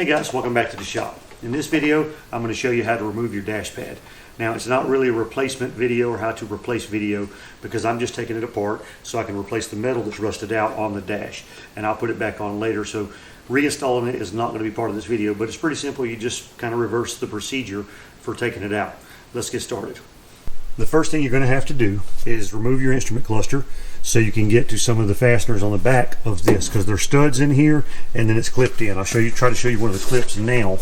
Hey guys, welcome back to the shop. In this video, I'm going to show you how to remove your dash pad. Now, it's not really a replacement video or how to replace video because I'm just taking it apart so I can replace the metal that's rusted out on the dash, and I'll put it back on later. So reinstalling it is not going to be part of this video, but it's pretty simple. You just kind of reverse the procedure for taking it out. Let's get started. The first thing you're going to have to do is remove your instrument cluster so you can get to some of the fasteners on the back of this, because there's studs in here and then it's clipped in. I'll try to show you one of the clips now,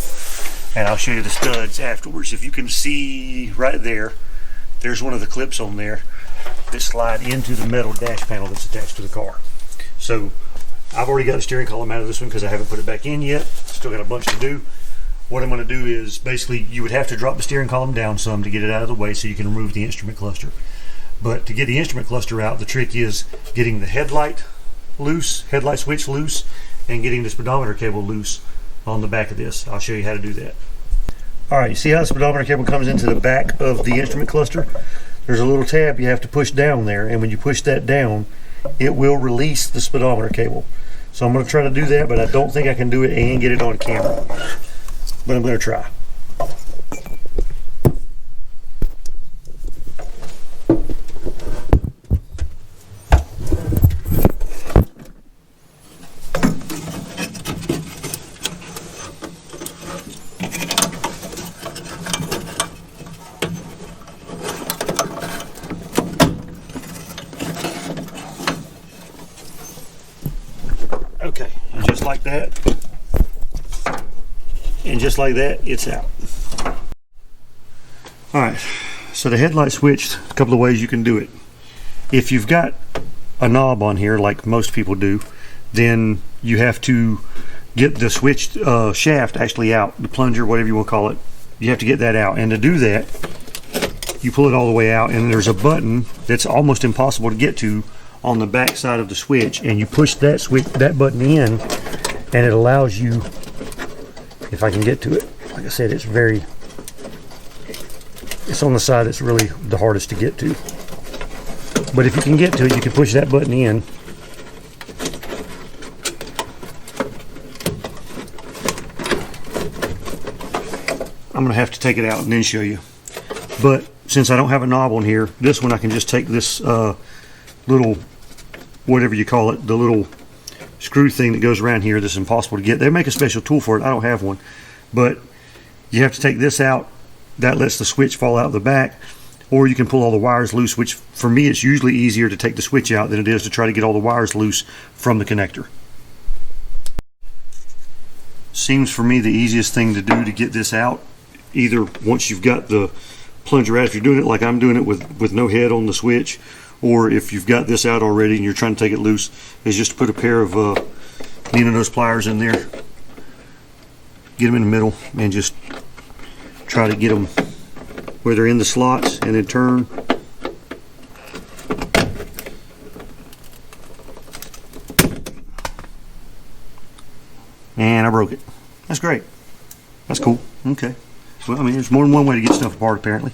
and I'll show you the studs afterwards. If you can see right there, there's one of the clips on there that slide into the metal dash panel that's attached to the car. So I've already got the steering column out of this one because I haven't put it back in yet. Still got a bunch to do. What I'm going to do is basically you would have to drop the steering column down some to get it out of the way so you can remove the instrument cluster. But to get the instrument cluster out, the trick is getting the headlight switch loose, and getting the speedometer cable loose on the back of this. I'll show you how to do that. Alright, you see how the speedometer cable comes into the back of the instrument cluster? There's a little tab you have to push down there, and when you push that down, it will release the speedometer cable. So I'm going to try to do that, but I don't think I can do it and get it on camera. But I'm going to try. Okay, and just like that. And just like that, it's out. Alright, so the headlight switch, a couple of ways you can do it. If you've got a knob on here, like most people do, then you have to get the switch shaft actually out, the plunger, whatever you want to call it. You have to get that out. And to do that, you pull it all the way out, and there's a button that's almost impossible to get to on the back side of the switch, and you push that button in, and it allows you, if I can get to it, like I said, it's on the side that's really the hardest to get to. But if you can get to it, you can push that button in. I'm going to have to take it out and then show you. But since I don't have a knob on here, this one I can just take this little, whatever you call it, the little screw thing that goes around here that's impossible to get. They make a special tool for it. I don't have one. But you have to take this out. That lets the switch fall out the back. Or you can pull all the wires loose, which for me it's usually easier to take the switch out than it is to try to get all the wires loose from the connector. Seems for me the easiest thing to do to get this out, either once you've got the plunger out, if you're doing it like I'm doing it with no head on the switch, or if you've got this out already and you're trying to take it loose, is just to put a pair of needle nose pliers in there, get them in the middle, and just try to get them where they're in the slots, and then turn. And I broke it. That's great. That's cool. Okay. Well, I mean, there's more than one way to get stuff apart, apparently.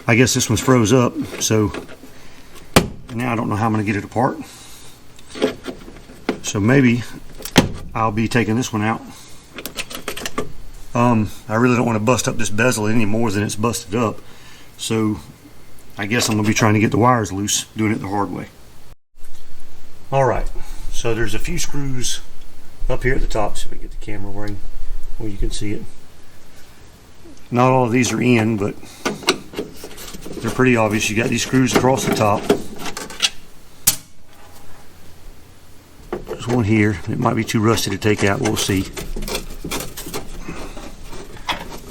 I guess this one's froze up, so now I don't know how I'm going to get it apart. So maybe I'll be taking this one out. I really don't want to bust up this bezel any more than it's busted up. So I guess I'm going to be trying to get the wires loose, doing it the hard way. Alright, so there's a few screws up here at the top. See if we get the camera where you can see it. Not all of these are in, but they're pretty obvious. You got these screws across the top. There's one here. It might be too rusty to take out. We'll see.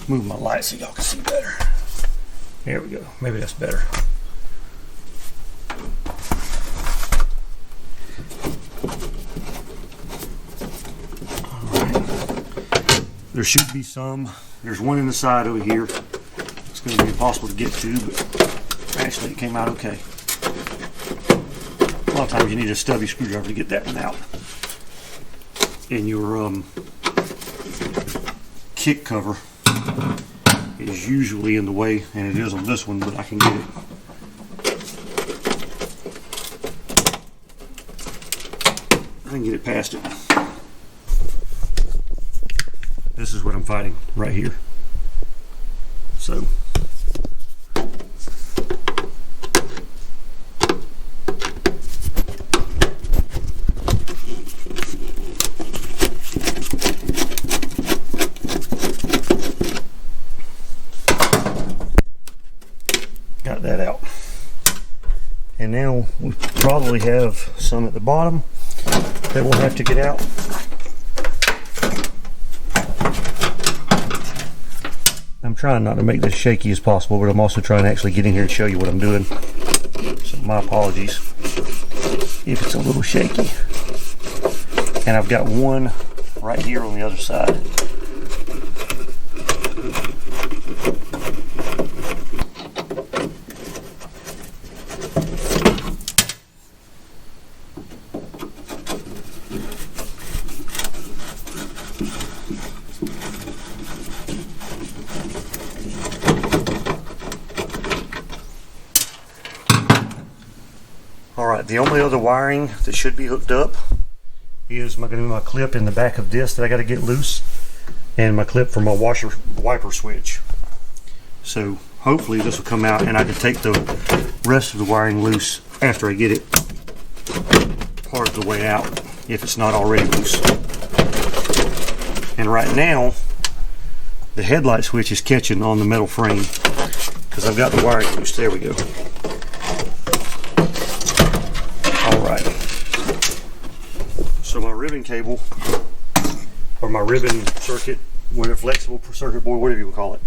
Move my light so y'all can see better. There we go. Maybe that's better. Alright. There should be some. There's one in the side over here. It's going to be impossible to get to, but actually it came out okay. A lot of times you need a stubby screwdriver to get that one out. And your kick cover is usually in the way, and it is on this one, but I can get it. I can get it past it. this is what I'm fighting right here. So got that out. And now we probably have some at the bottom that we'll have to get out. I'm trying not to make this shaky as possible, but I'm also trying to actually get in here and show you what I'm doing. So my apologies if it's a little shaky. And I've got one right here on the other side. Alright, the only other wiring that should be hooked up is my clip in the back of this that I got to get loose, and my clip for my wiper switch. So hopefully this will come out and I can take the rest of the wiring loose after I get it part of the way out, if it's not already loose. And right now the headlight switch is catching on the metal frame because I've got the wiring loose. There we go. Alright, so my ribbon cable, or my ribbon circuit, whatever, flexible circuit board, whatever you would call it,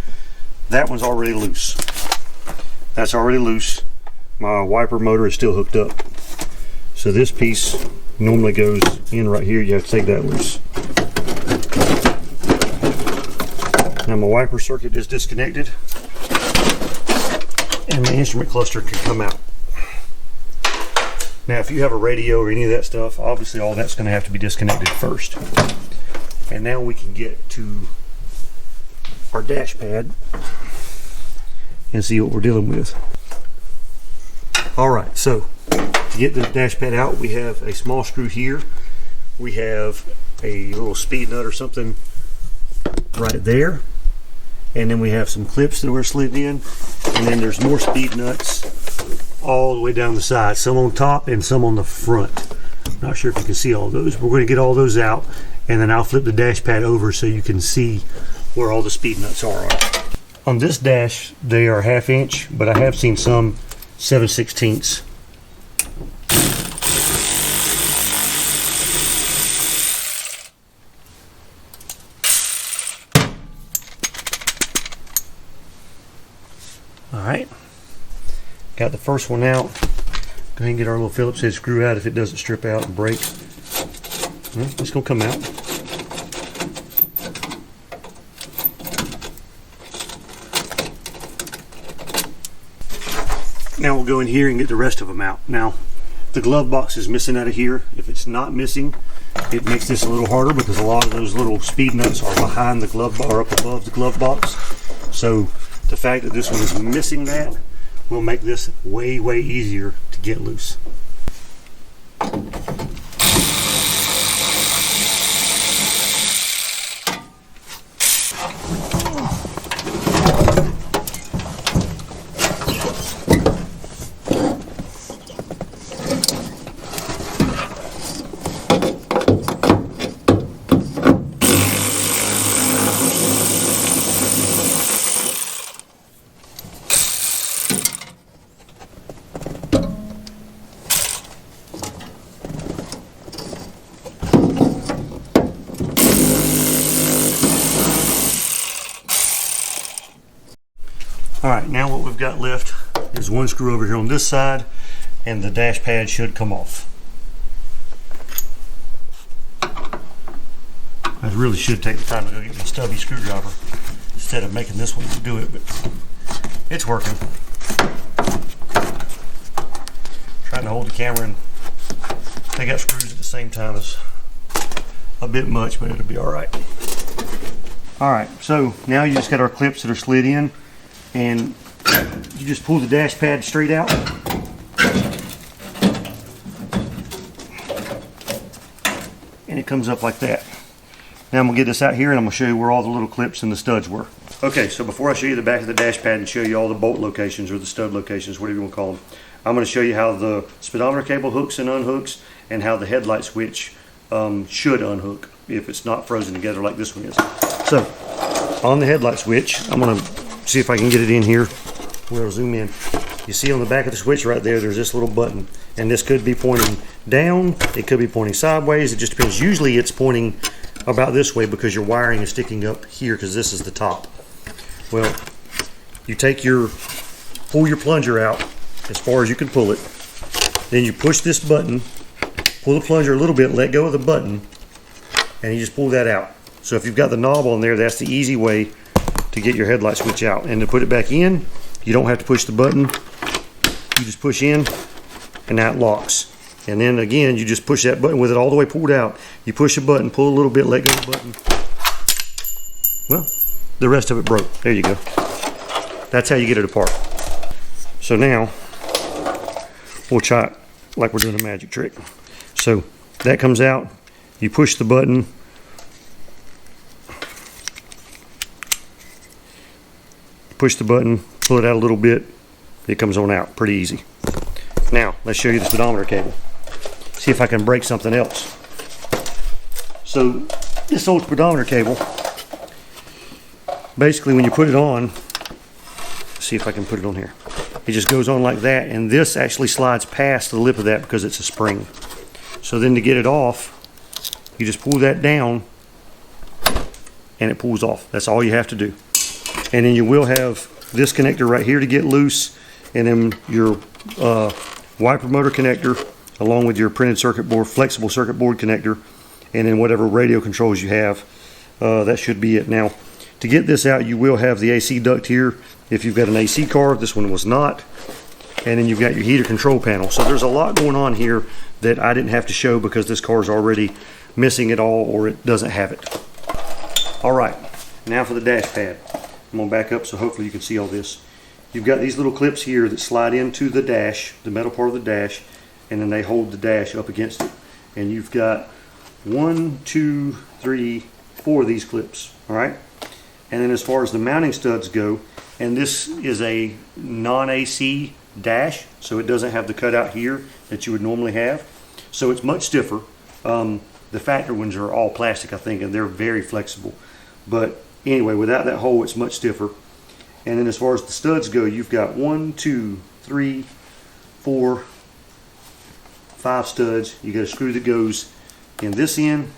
that one's already loose. That's already loose. My wiper motor is still hooked up. So this piece normally goes in right here. You have to take that loose. Now my wiper circuit is disconnected, and my instrument cluster can come out. Now if you have a radio or any of that stuff, obviously all that's going to have to be disconnected first. And now we can get to our dash pad and see what we're dealing with. Alright, so to get the dash pad out, we have a small screw here. We have a little speed nut or something right there. And then we have some clips that were slid in. And then there's more speed nuts all the way down the side, some on top and some on the front. Not sure if you can see all those, but we're going to get all those out, and then I'll flip the dash pad over so you can see where all the speed nuts are. On this dash they are 1/2 inch, but I have seen some 7/16. Alright, got the first one out. Go ahead and get our little Phillips head screw out if it doesn't strip out and break. Well, it's going to come out. Now we'll go in here and get the rest of them out. Now the glove box is missing out of here. If it's not missing, it makes this a little harder because a lot of those little speed nuts are behind the glove box or up above the glove box. So the fact that this one is missing that will make this way easier to get loose. Alright, now what we've got left is one screw over here on this side, and the dash pad should come off. I really should take the time to go get the stubby screwdriver instead of making this one do it, but it's working. Trying to hold the camera and take out screws at the same time is a bit much, but it'll be alright. Alright, so now you just got our clips that are slid in, and you just pull the dash pad straight out. And it comes up like that. Now I'm going to get this out here and I'm going to show you where all the little clips and the studs were. Okay, so before I show you the back of the dash pad and show you all the bolt locations or the stud locations, whatever you want to call them, I'm going to show you how the speedometer cable hooks and unhooks and how the headlight switch should unhook if it's not frozen together like this one is. So, on the headlight switch, I'm going to see if I can get it in here. We'll zoom in. You see on the back of the switch right there, there's this little button. And this could be pointing down, it could be pointing sideways, it just depends. Usually it's pointing about this way because your wiring is sticking up here because this is the top. Well, you pull your plunger out as far as you can pull it. Then you push this button, pull the plunger a little bit, let go of the button, and you just pull that out. So if you've got the knob on there, that's the easy way to get your headlight switch out. And to put it back in, you don't have to push the button. You just push in, and now it locks. And then again, you just push that button with it all the way pulled out. You push a button, pull a little bit, let go of the button. Well, the rest of it broke. There you go. That's how you get it apart. So now, we'll try it like we're doing a magic trick. So that comes out, you push the button, pull it out a little bit, it comes on out, pretty easy. Now, let's show you the speedometer cable. See if I can break something else. So, this old speedometer cable, basically when you put it on, see if I can put it on here. It just goes on like that, and this actually slides past the lip of that because it's a spring. So then to get it off, you just pull that down, and it pulls off. That's all you have to do. And then you will have this connector right here to get loose, and then your wiper motor connector, along with your printed circuit board, flexible circuit board connector, and then whatever radio controls you have. That should be it. Now, to get this out, you will have the AC duct here. If you've got an AC car, this one was not. And then you've got your heater control panel. So there's a lot going on here that I didn't have to show because this car is already missing it all or it doesn't have it. All right, now for the dash pad. I'm gonna back up so hopefully you can see all this. You've got these little clips here that slide into the dash, the metal part of the dash, and then they hold the dash up against it. And you've got 1, 2, 3, 4 of these clips, all right? And then as far as the mounting studs go, and this is a non-AC dash, so it doesn't have the cutout here that you would normally have. So it's much stiffer. The factory ones are all plastic, I think, and they're very flexible. But anyway, without that hole, it's much stiffer. And then as far as the studs go, you've got 1, 2, 3, 4, 5 studs. You got a screw that goes in this end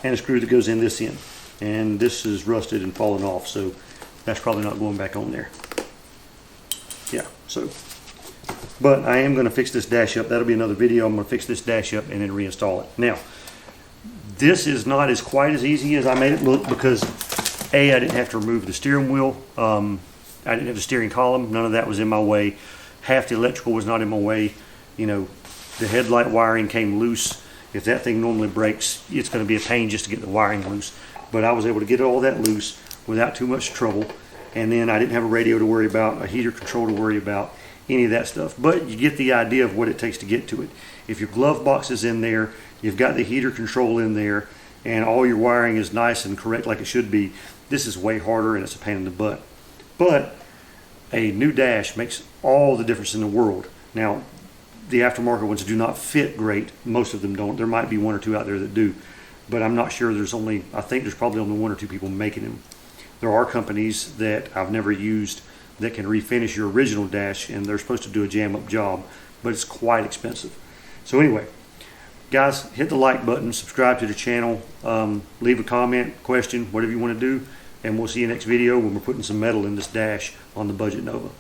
and a screw that goes in this end. And this is rusted and fallen off, so that's probably not going back on there. Yeah, so, but I am going to fix this dash up. That'll be another video. I'm going to fix this dash up and then reinstall it. Now, this is not as quite as easy as I made it look because I didn't have to remove the steering wheel. I didn't have the steering column. None of that was in my way. Half the electrical was not in my way. You know, the headlight wiring came loose. If that thing normally breaks, it's going to be a pain just to get the wiring loose. But I was able to get all that loose without too much trouble. And then I didn't have a radio to worry about, a heater control to worry about, any of that stuff. But you get the idea of what it takes to get to it. If your glove box is in there, you've got the heater control in there, and all your wiring is nice and correct like it should be, this is way harder and it's a pain in the butt. But a new dash makes all the difference in the world. Now, the aftermarket ones do not fit great. Most of them don't. There might be 1 or 2 out there that do. But I'm not sure. I think there's probably only 1 or 2 people making them. There are companies that I've never used that can refinish your original dash, and they're supposed to do a jam-up job, but it's quite expensive. So anyway, guys, hit the like button, subscribe to the channel, leave a comment, question, whatever you want to do, and we'll see you next video when we're putting some metal in this dash on the Budget Nova.